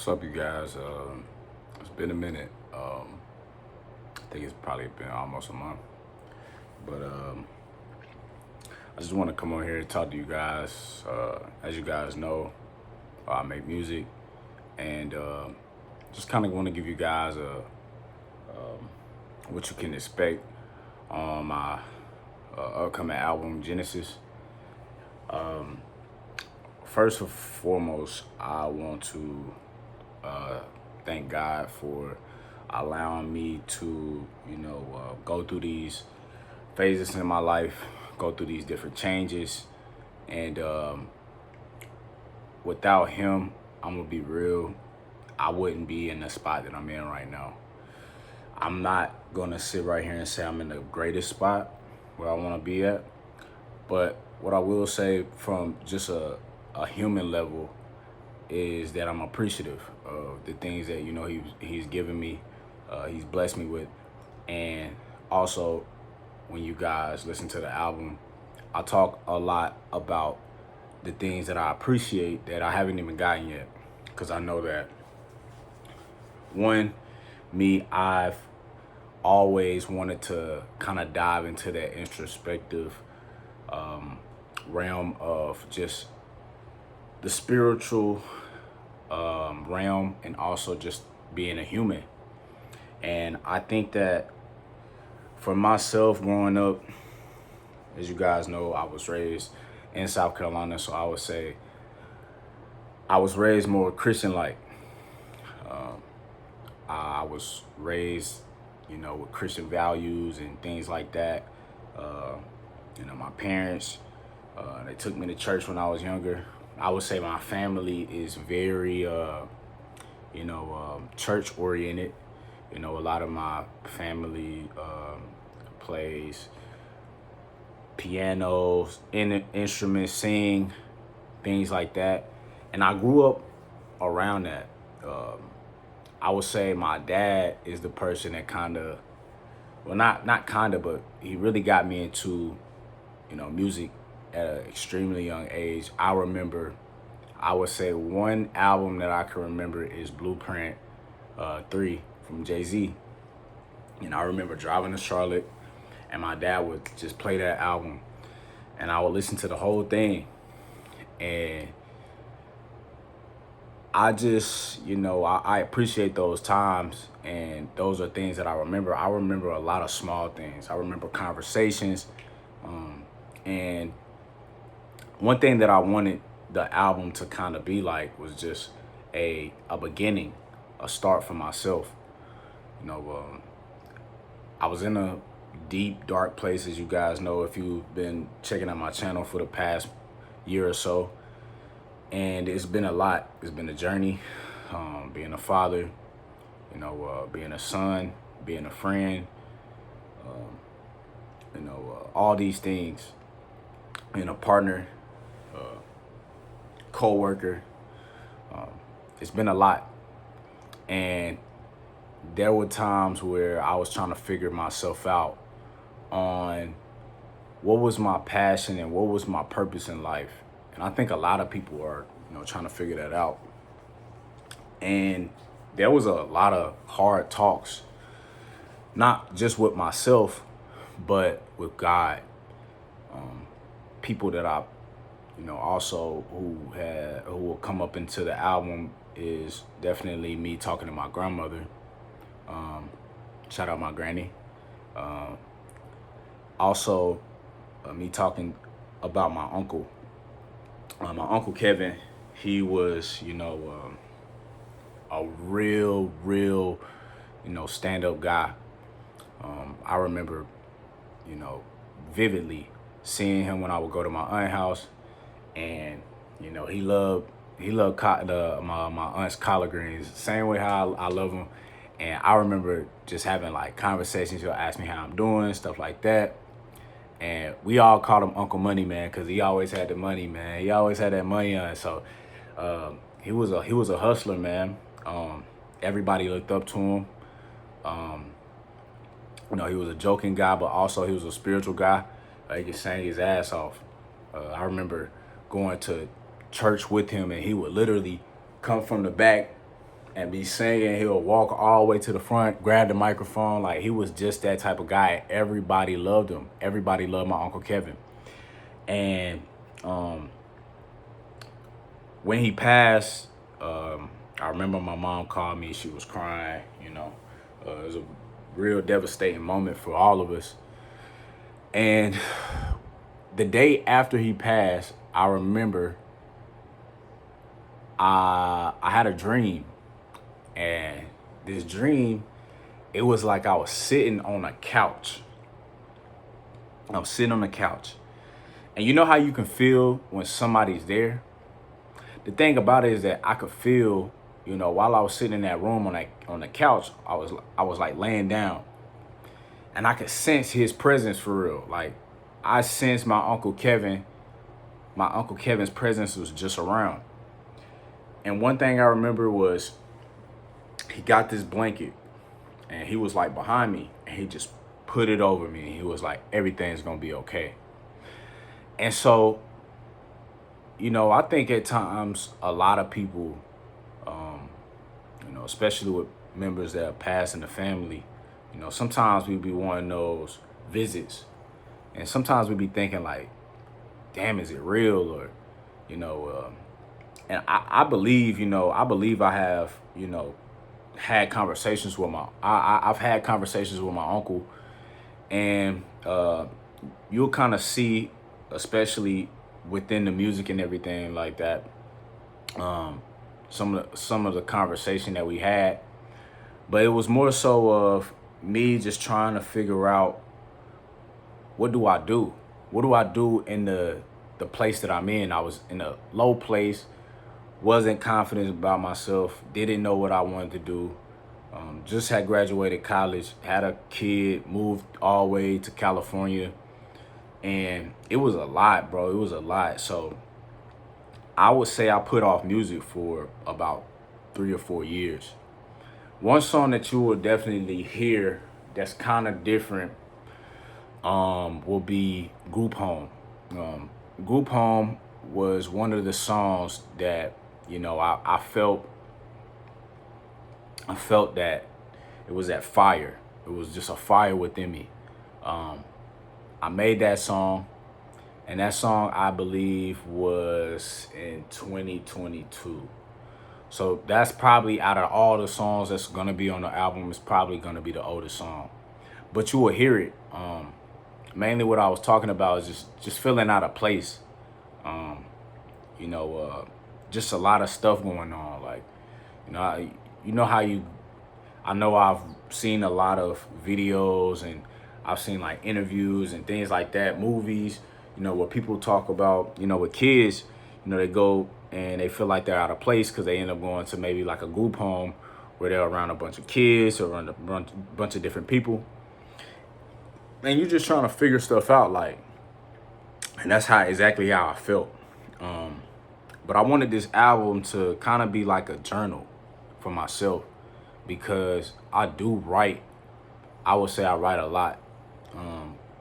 What's up, you guys? It's been a minute. I think it's probably been almost a month. But I just want to come on here and talk to you guys. As you guys know, I make music, and just kind of want to give you guys what you can expect on my upcoming album, Genesis. First and foremost, I want to thank God for allowing me to, go through these phases in my life, go through these different changes. And without Him, I'm going to be real, I wouldn't be in the spot that I'm in right now. I'm not going to sit right here and say I'm in the greatest spot where I want to be at. But what I will say from just a human level is that I'm appreciative of the things that he's given me, he's blessed me with. And also, when you guys listen to the album, I talk a lot about the things that I appreciate that I haven't even gotten yet, because I know that I've always wanted to kind of dive into that introspective realm of just the spiritual realm, and also just being a human. And I think that for myself, growing up, as you guys know, I was raised in South Carolina, so I would say I was raised more Christian-like. I was raised, with Christian values and things like that. My parents, they took me to church when I was younger. I would say my family is very, church oriented. A lot of my family plays piano, instruments, sing, things like that. And I grew up around that. I would say my dad is the person that but he really got me into, music at an extremely young age. I would say one album that I can remember is Blueprint 3 from Jay-Z. And I remember driving to Charlotte, and my dad would just play that album, and I would listen to the whole thing. And I just, I appreciate those times, and those are things that I remember. I remember a lot of small things. I remember conversations. And one thing that I wanted the album to kind of be like was just a beginning, a start for myself. I was in a deep, dark place, as you guys know, if you've been checking out my channel for the past year or so. And it's been a lot. It's been a journey, being a father, being a son, being a friend, all these things, being a partner, co-worker. It's been a lot. And there were times where I was trying to figure myself out on what was my passion and what was my purpose in life. And I think a lot of people are, trying to figure that out. And there was a lot of hard talks, not just with myself, but with God. People that I, also who will come up into the album is definitely me talking to my grandmother. Shout out my granny. Also, me talking about my uncle. My Uncle Kevin, he was, a real, stand-up guy. I remember, vividly seeing him when I would go to my aunt's house, and, he loved my aunt's collard greens, same way how I love them. And I remember just having like conversations. He'll ask me how I'm doing, stuff like that. And we all called him Uncle Money Man, because he always had the money, man. He always had that money on. So he was a hustler, man. Everybody looked up to him. He was a joking guy, but also he was a spiritual guy. He could sing his ass off. I remember going to church with him, and he would literally come from the back and be singing. He'll walk all the way to the front, grab the microphone. Like, he was just that type of guy. Everybody loved him. Everybody loved my Uncle Kevin. And when he passed, I remember my mom called me. She was crying, you know. It was a real devastating moment for all of us. And the day after he passed, I remember I had a dream. And this dream, it was like I was sitting on a couch. I was sitting on the couch. And you know how you can feel when somebody's there? The thing about it is that I could feel, you know, while I was sitting in that room on the couch, I was like laying down. And I could sense his presence for real. Like, I sensed my Uncle Kevin's presence was just around. And one thing I remember was he got this blanket and he was like behind me and he just put it over me. And he was like, everything's gonna be okay. And so, you know, I think at times a lot of people, you know, especially with members that have passed in the family, you know, sometimes we be wanting those visits. And sometimes we be thinking like, damn, is it real? Or, you know, and I believe, you know, I have, you know, had conversations with I've had conversations with my uncle, and you'll kind of see, especially within the music and everything like that, some of the conversation that we had, but it was more so of me just trying to figure out, what do I do? What do I do in the place that I'm in? I was in a low place, wasn't confident about myself, didn't know what I wanted to do. Just had graduated college, had a kid, moved all the way to California. And it was a lot, bro. It was a lot. So I would say I put off music for about 3 or 4 years. One song that you will definitely hear that's kind of different will be Group Home. Group Home was one of the songs that, you know, I felt that it was that fire. It was just a fire within me. I made that song, and that song, I believe, was in 2022. So that's probably, out of all the songs that's gonna be on the album, it's probably gonna be the oldest song. But you will hear it. Mainly what I was talking about is just feeling out of place. You know, just a lot of stuff going on. Like, you know how I know I've seen a lot of videos, and I've seen like interviews and things like that, movies, you know, where people talk about, you know, with kids, you know, they go and they feel like they're out of place because they end up going to maybe like a group home where they're around a bunch of kids or around a bunch of different people. And you're just trying to figure stuff out, like, and that's exactly how I felt. But I wanted this album to kind of be like a journal for myself, because I do write. I would say I write a lot.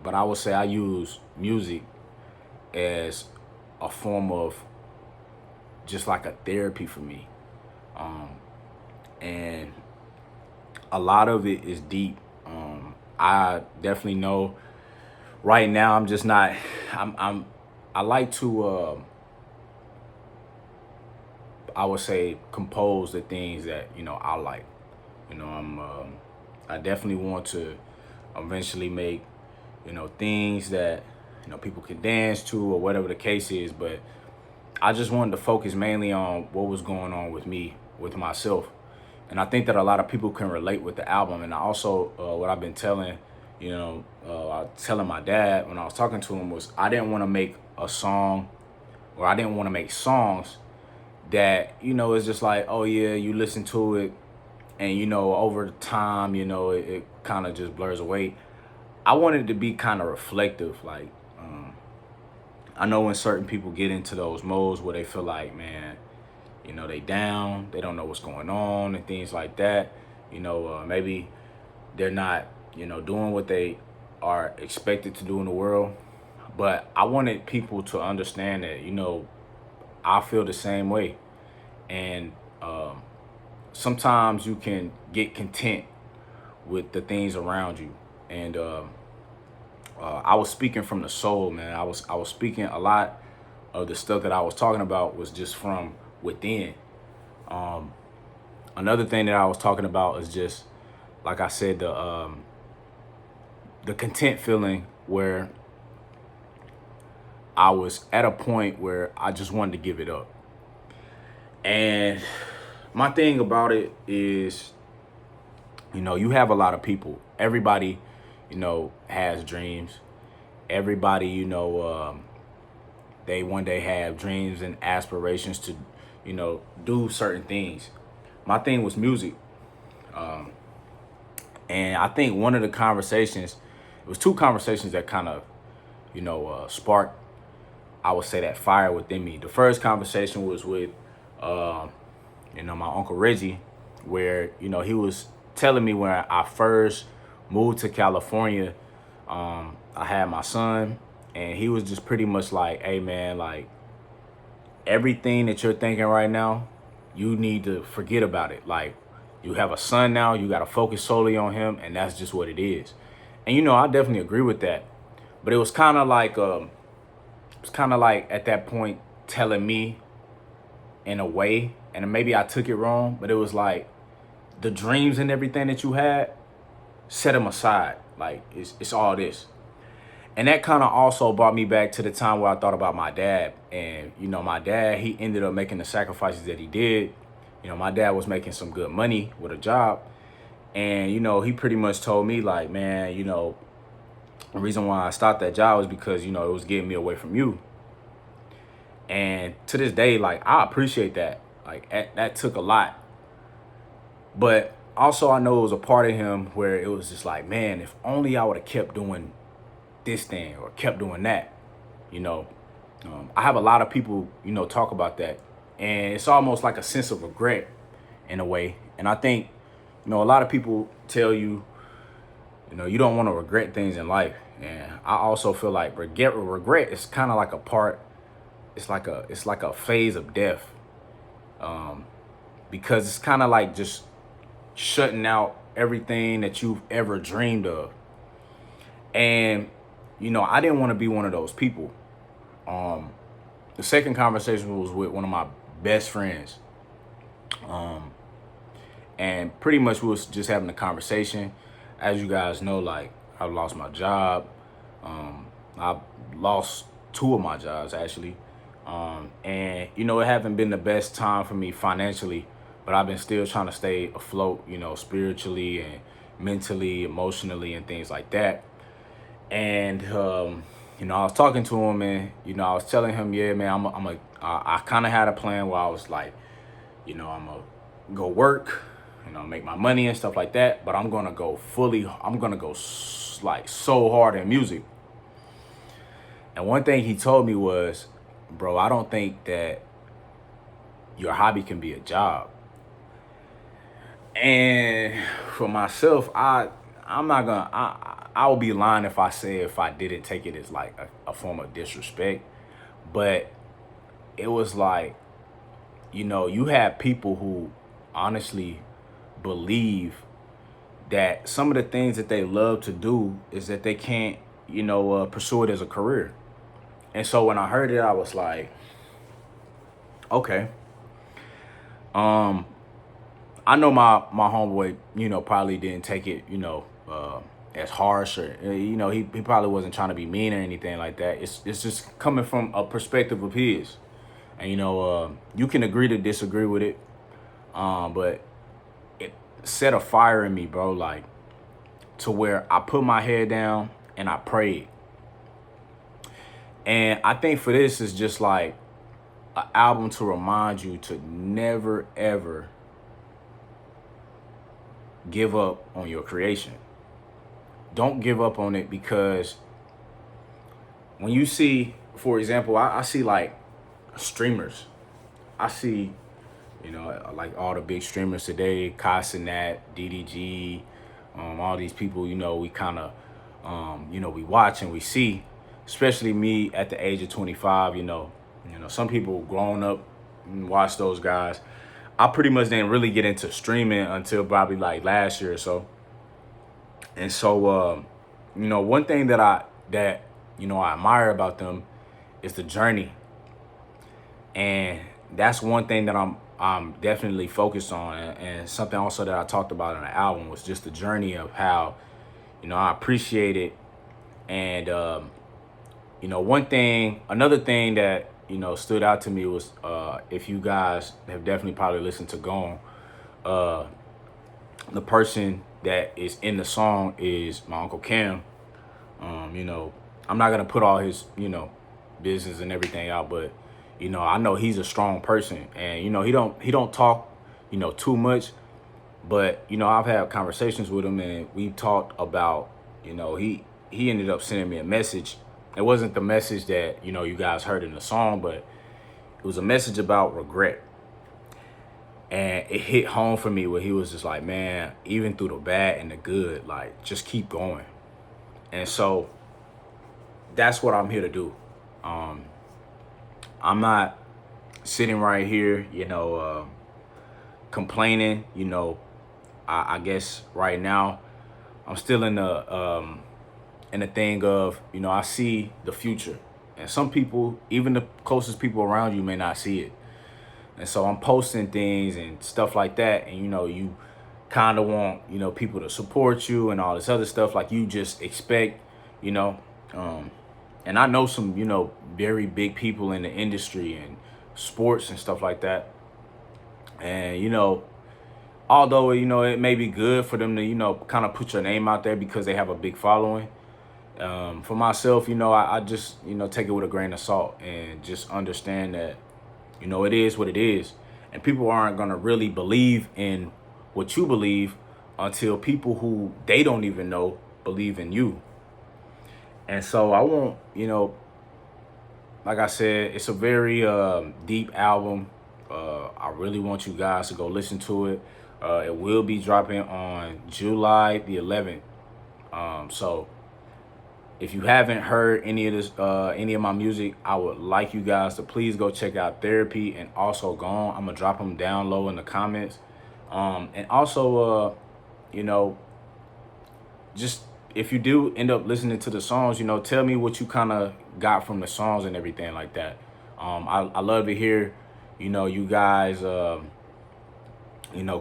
But I would say I use music as a form of just like a therapy for me. And a lot of it is deep. I definitely know right now I'm just not, I like to, I would say, compose the things that, you know, I like. You know, I definitely want to eventually make, you know, things that, you know, people can dance to or whatever the case is. But I just wanted to focus mainly on what was going on with me, with myself. And I think that a lot of people can relate with the album. And I also, what I've been telling, you know, telling my dad when I was talking to him was, I didn't want to make a song, or I didn't want to make songs that, you know, it's just like, oh yeah, you listen to it and, you know, over time, you know, it kind of just blurs away. I wanted it to be kind of reflective. Like, I know when certain people get into those modes where they feel like, man, you know, they down, they don't know what's going on and things like that. You know, maybe they're not, you know, doing what they are expected to do in the world. But I wanted people to understand that, you know, I feel the same way. And sometimes you can get content with the things around you. And I was speaking from the soul, man. I was speaking a lot of the stuff that I was talking about was just from within. Another thing that I was talking about is just, like I said, the content feeling where I was at a point where I just wanted to give it up. And my thing about it is, you have a lot of people. Everybody, has dreams. Everybody, they one day have dreams and aspirations to, do certain things. My thing was music. And I think one of the conversations, it was two conversations that kind of, sparked, I would say, that fire within me. The first conversation was with, my Uncle Reggie, where, he was telling me when I first moved to California, I had my son, and he was just pretty much like, hey, man, like, everything that you're thinking right now, you need to forget about it. Like, you have a son now, you got to focus solely on him, and that's just what it is. And, I definitely agree with that. But it was kind of like, at that point telling me in a way, and maybe I took it wrong, but it was like the dreams and everything that you had, set them aside. Like, it's all this. And that kind of also brought me back to the time where I thought about my dad. And, my dad, he ended up making the sacrifices that he did. My dad was making some good money with a job. And, he pretty much told me, like, man, the reason why I stopped that job was because, it was getting me away from you. And to this day, like, I appreciate that. Like, that took a lot. But also, I know it was a part of him where it was just like, man, if only I would have kept doing this thing or kept doing that. I have a lot of people, talk about that. And it's almost like a sense of regret in a way. And I think, a lot of people tell you, you don't want to regret things in life. And I also feel like regret is kind of like a part. It's like a phase of death. Because it's kind of like just shutting out everything that you've ever dreamed of. And, I didn't want to be one of those people. The second conversation was with one of my best friends. And pretty much we was just having a conversation. As you guys know, like, I lost my job. I lost two of my jobs, actually. And, it haven't been the best time for me financially, but I've been still trying to stay afloat, spiritually and mentally, emotionally, and things like that. And, I was talking to him, and, I was telling him, yeah, man, I kind of had a plan where I was like, I'm going to go work, make my money and stuff like that. But I'm going to go like so hard in music. And one thing he told me was, bro, I don't think that your hobby can be a job. And for myself, I would be lying if I didn't take it as like a form of disrespect. But it was like, you have people who honestly believe that some of the things that they love to do is that they can't, pursue it as a career. And so when I heard it, I was like, okay. I know my homeboy, probably didn't take it, as harsh, or, he probably wasn't trying to be mean or anything like that. It's just coming from a perspective of his. And, you can agree to disagree with it. But it set a fire in me, bro, like, to where I put my head down and I prayed. And I think for this is just like an album to remind you to never, ever give up on your creation. Don't give up on it, because when you see, for example, I see like streamers. I see, like all the big streamers today, Kai Cenat, DDG, all these people, we kind of, we watch and we see, especially me at the age of 25, some people grown up and watch those guys. I pretty much didn't really get into streaming until probably like last year or so. And so, one thing that I admire about them is the journey, and that's one thing that I'm definitely focused on, and something also that I talked about in the album was just the journey of how, I appreciate it. And another thing that stood out to me was, if you guys have definitely probably listened to Gone, the person that is in the song is my Uncle Cam. I'm not gonna put all his business and everything out, but I know he's a strong person, and he don't talk too much, but I've had conversations with him, and we've talked about he ended up sending me a message. It wasn't the message that you guys heard in the song, but it was a message about regret. And it hit home for me where he was just like, man, even through the bad and the good, like, just keep going. And so that's what I'm here to do. I'm not sitting right here, complaining. I guess right now I'm still in the thing of, I see the future. And some people, even the closest people around you, may not see it. And so I'm posting things and stuff like that. And, you kind of want, people to support you and all this other stuff like you just expect, and I know some, very big people in the industry and sports and stuff like that. And, although, it may be good for them to, kind of put your name out there because they have a big following. For myself, I just, take it with a grain of salt and just understand that, it is what it is. And people aren't going to really believe in what you believe until people who they don't even know believe in you. And so I want, like I said, it's a very deep album. I really want you guys to go listen to it. It will be dropping on July the 11th. So if you haven't heard any of my music, I would like you guys to please go check out Therapy and also Gone. I'm gonna drop them down low in the comments. And also, just if you do end up listening to the songs, tell me what you kind of got from the songs and everything like that. I love to hear, you guys,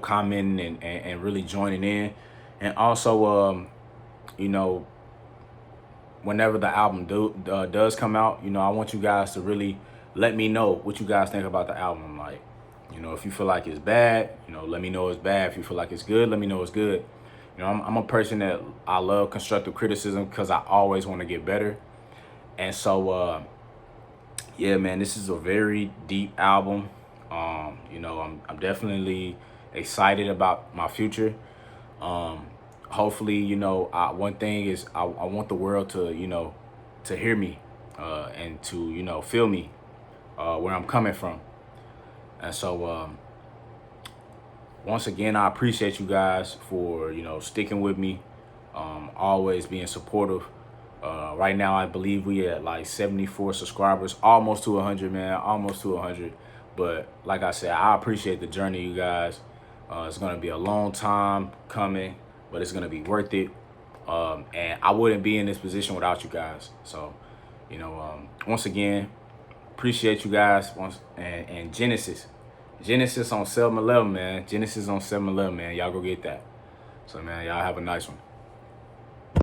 commenting and really joining in. And also, whenever the album does come out, I want you guys to really let me know what you guys think about the album. Like, if you feel like it's bad, let me know it's bad. If you feel like it's good, let me know it's good. I'm a person that I love constructive criticism because I always want to get better. And so, yeah, man, this is a very deep album. I'm definitely excited about my future. Hopefully, one thing is I want the world to, to hear me and to, feel me where I'm coming from. And so, once again, I appreciate you guys for, sticking with me, always being supportive. Right now, I believe we at like 74 subscribers, almost to 100, man, almost to 100. But like I said, I appreciate the journey, you guys. It's going to be a long time coming, but it's going to be worth it. And I wouldn't be in this position without you guys. So, once again, appreciate you guys. And Genesis on 7-Eleven, man. Genesis on 7-Eleven, man. Y'all go get that. So, man, y'all have a nice one.